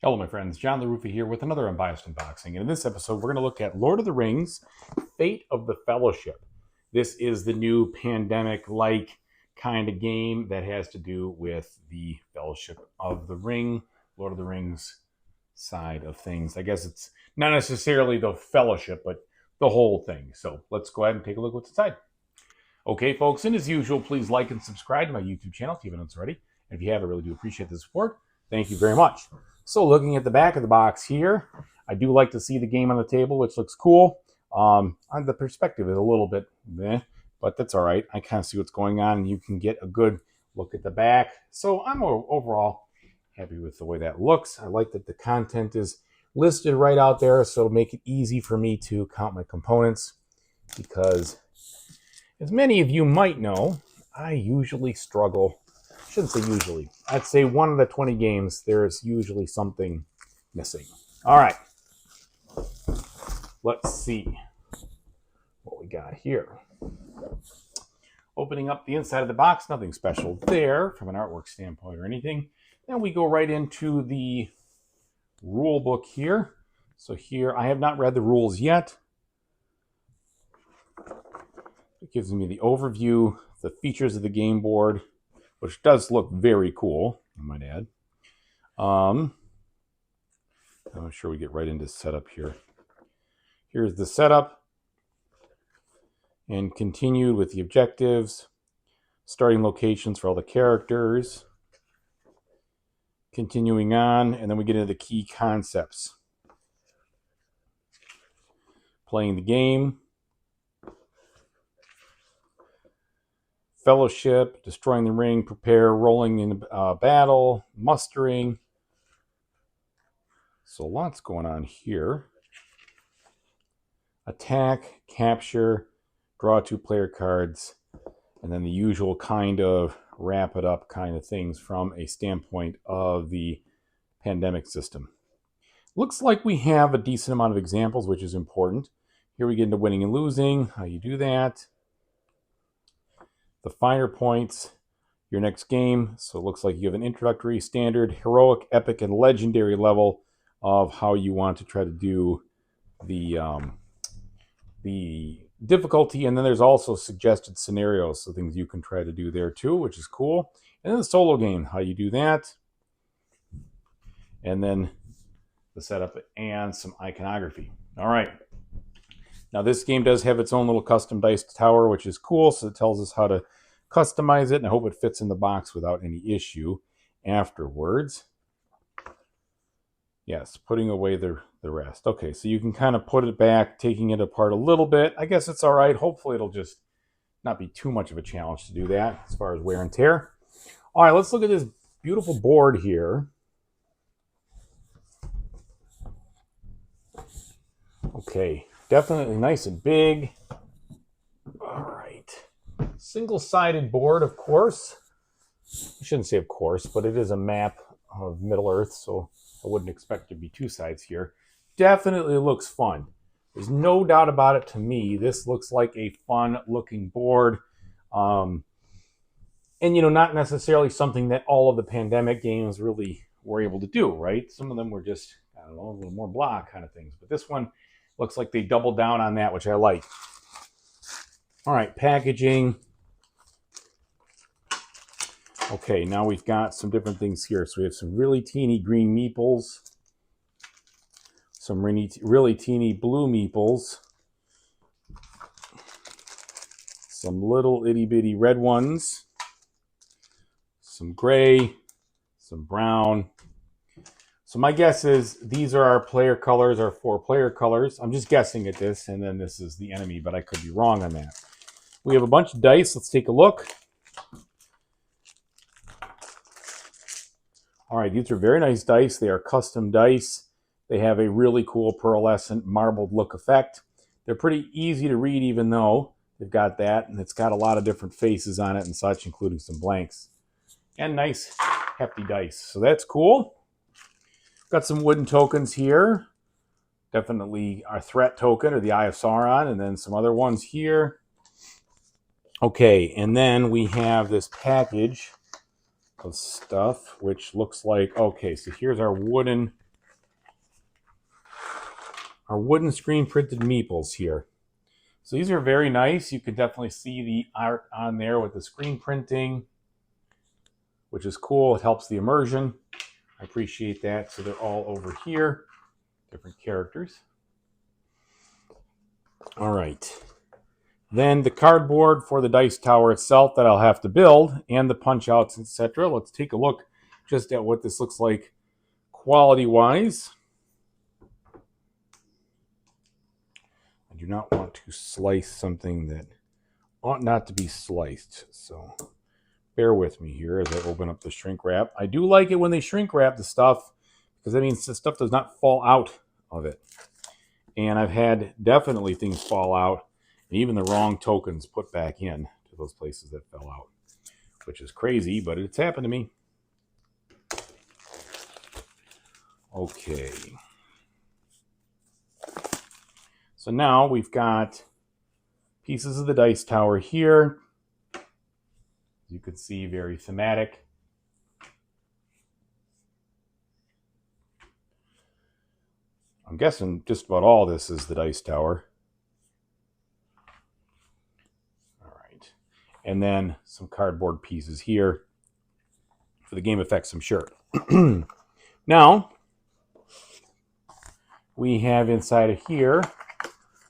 Hello, my friends. John LaRuffa here with another Unbiased unboxing. And in this episode, we're going to look at Lord of the Rings, Fate of the Fellowship. This is the new pandemic-like kind of game that has to do with the Fellowship of the Ring, Lord of the Rings side of things. I guess it's not necessarily the Fellowship, but the whole thing. So let's go ahead and take a look what's inside. Okay, folks, and as usual, please like and subscribe to my YouTube channel if you haven't already. And if you have, I really do appreciate the support. Thank you very much. So looking at the back of the box here, I do like to see the game on the table, which looks cool. On the perspective is a little bit meh, but that's all right. I kind of see what's going on, and you can get a good look at the back. So I'm overall happy with the way that looks. I like that the content is listed right out there, so it'll make it easy for me to count my components, because as many of you might know, I usually struggle. I shouldn't say usually. I'd say 1 of the 20 games, there's usually something missing. All right. Let's see what we got here. Opening up the inside of the box, nothing special there from an artwork standpoint or anything. Then we go right into the rule book here. So here, I have not read the rules yet. It gives me the overview, the features of the game board, which does look very cool, I might add. I'm sure we get right into setup here. Here's the setup, and continued with the objectives, starting locations for all the characters, continuing on, and then we get into the key concepts. Playing the game, Fellowship, destroying the ring, prepare, rolling in battle, mustering. So lots going on here. Attack, capture, draw 2 player cards, and then the usual kind of wrap it up kind of things from a standpoint of the pandemic system. Looks like we have a decent amount of examples, which is important. Here we get into winning and losing, how you do that. The finer points, your next game. So it looks like you have an introductory, standard, heroic, epic, and legendary level of how you want to try to do the difficulty. And then there's also suggested scenarios, so things you can try to do there too, which is cool. And then the solo game, how you do that. And then the setup and some iconography. All right. Now, this game does have its own little custom dice tower, which is cool. So it tells us how to customize it, and I hope it fits in the box without any issue afterwards. Yes, putting away the rest. Okay, so you can kind of put it back, taking it apart a little bit. I guess it's all right. Hopefully, it'll just not be too much of a challenge to do that as far as wear and tear. All right, let's look at this beautiful board here. Okay. Definitely nice and big. All right. Single-sided board, of course. I shouldn't say of course, but it is a map of Middle-earth, so I wouldn't expect there to be 2 sides here. Definitely looks fun. There's no doubt about it to me. This looks like a fun-looking board. And, not necessarily something that all of the pandemic games really were able to do, right? Some of them were just, I don't know, a little more blah kind of things. But this one looks like they doubled down on that, which I like. All right, packaging. Okay, now we've got some different things here. So we have some really teeny green meeples, some really teeny blue meeples, some little itty bitty red ones, some gray, some brown. So my guess is these are our player colors, our 4 player colors. I'm just guessing at this, and then this is the enemy, but I could be wrong on that. We have a bunch of dice. Let's take a look. All right, these are very nice dice. They are custom dice. They have a really cool pearlescent marbled look effect. They're pretty easy to read, even though they've got that, and it's got a lot of different faces on it and such, including some blanks. And nice, hefty dice. So that's cool. Got some wooden tokens here. Definitely our threat token, or the Eye of Sauron, and then some other ones here. Okay, and then we have this package of stuff, which looks like, okay, so here's our wooden our wooden screen printed meeples here. So these are very nice. You can definitely see the art on there with the screen printing, which is cool. It helps the immersion. I appreciate that. So they're all over here, different characters. All right. Then the cardboard for the dice tower itself that I'll have to build, and the punch outs, etc. Let's take a look just at what this looks like quality-wise. I do not want to slice something that ought not to be sliced, so bear with me here as I open up the shrink wrap. I do like it when they shrink wrap the stuff, because that means the stuff does not fall out of it. And I've had definitely things fall out, and even the wrong tokens put back in to those places that fell out, which is crazy, but it's happened to me. Okay. So now we've got pieces of the dice tower here. As you can see, very thematic. I'm guessing just about all this is the dice tower. All right. And then some cardboard pieces here for the game effects, I'm sure. Now, we have inside of here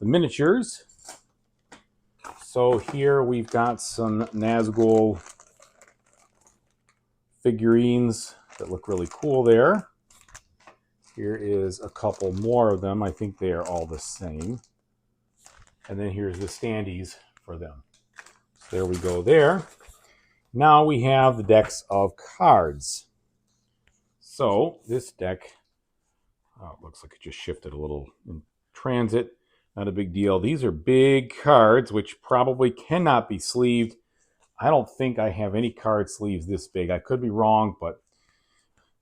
the miniatures. So here we've got some Nazgul figurines that look really cool there. Here is a couple more of them. I think they are all the same. And then here's the standees for them. So there we go there. Now we have the decks of cards. So this deck, it looks like it just shifted a little in transit. Not a big deal. These are big cards, which probably cannot be sleeved. I don't think I have any card sleeves this big. I could be wrong, but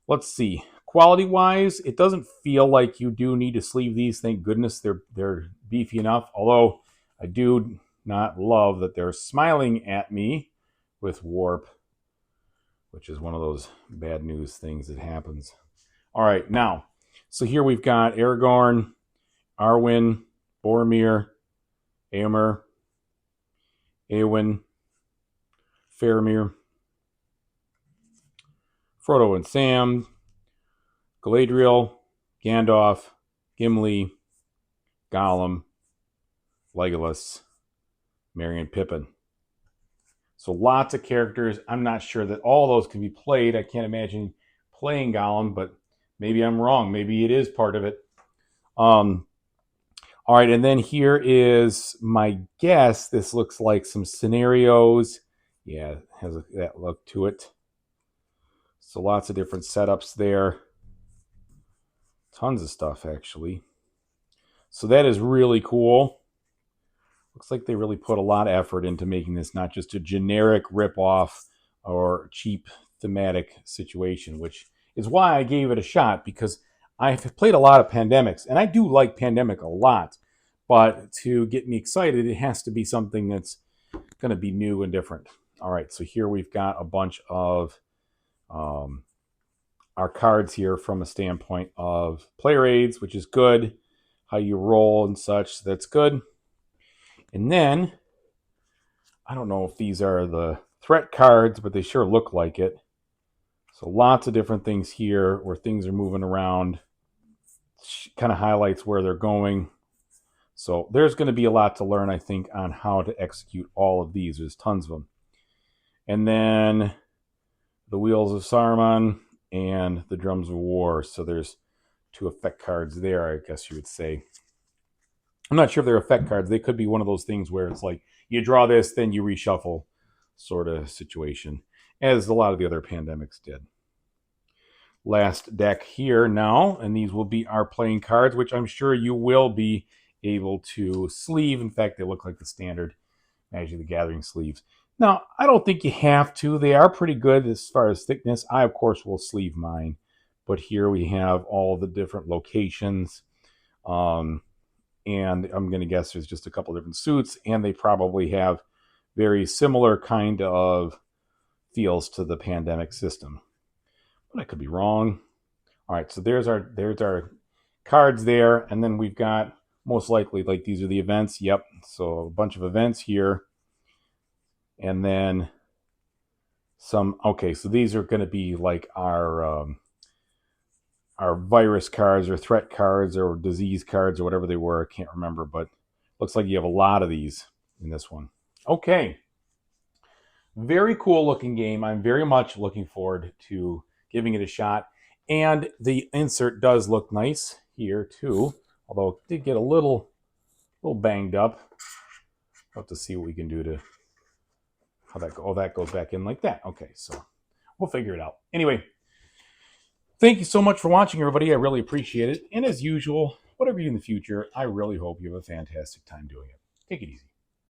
let's see. Quality-wise, it doesn't feel like you do need to sleeve these. Thank goodness they're beefy enough. Although I do not love that they're smiling at me with warp, which is one of those bad news things that happens. All right, now, so here we've got Aragorn, Arwen, Boromir, Éomer, Éowyn, Faramir, Frodo and Sam, Galadriel, Gandalf, Gimli, Gollum, Legolas, Merry and Pippin. So lots of characters. I'm not sure that all those can be played. I can't imagine playing Gollum, but maybe I'm wrong. Maybe it is part of it. All right, and then here is my guess. This looks like some scenarios. Yeah, it has that look to it. So lots of different setups there. Tons of stuff, actually. So that is really cool. Looks like they really put a lot of effort into making this not just a generic ripoff or cheap thematic situation, which is why I gave it a shot, because I've played a lot of Pandemics, and I do like Pandemic a lot. But to get me excited, it has to be something that's going to be new and different. All right, so here we've got a bunch of our cards here from a standpoint of player aids, which is good. How you roll and such, that's good. And then, I don't know if these are the threat cards, but they sure look like it. So lots of different things here where things are moving around. Kind of highlights where they're going. So there's going to be a lot to learn, I think, on how to execute all of these. There's tons of them. And then the Wheels of Saruman and the Drums of War. So there's 2 effect cards there, I guess you would say. I'm not sure if they're effect cards. They could be one of those things where it's like you draw this, then you reshuffle sort of situation, as a lot of the other Pandemics did. Last deck here now, and these will be our playing cards, which I'm sure you will be able to sleeve. In fact, they look like the standard Magic the Gathering sleeves. Now, I don't think you have to. They are pretty good as far as thickness. I, of course, will sleeve mine. But here we have all the different locations. And I'm going to guess there's just a couple different suits, and they probably have very similar kind of feels to the Pandemic system. But I could be wrong. All right, so there's our cards there. And then we've got most likely, like, these are the events. Yep. So a bunch of events here. And then some, okay, so these are going to be like our virus cards or threat cards or disease cards or whatever they were. I can't remember, but looks like you have a lot of these in this one. Okay. Very cool looking game. I'm very much looking forward to giving it a shot. And the insert does look nice here too, although it did get a little banged up. We'll have to see what we can do to how that go. Oh, that goes back in like that. Okay, so we'll figure it out. Anyway, thank you so much for watching, everybody. I really appreciate it. And as usual, whatever you do in the future, I really hope you have a fantastic time doing it. Take it easy.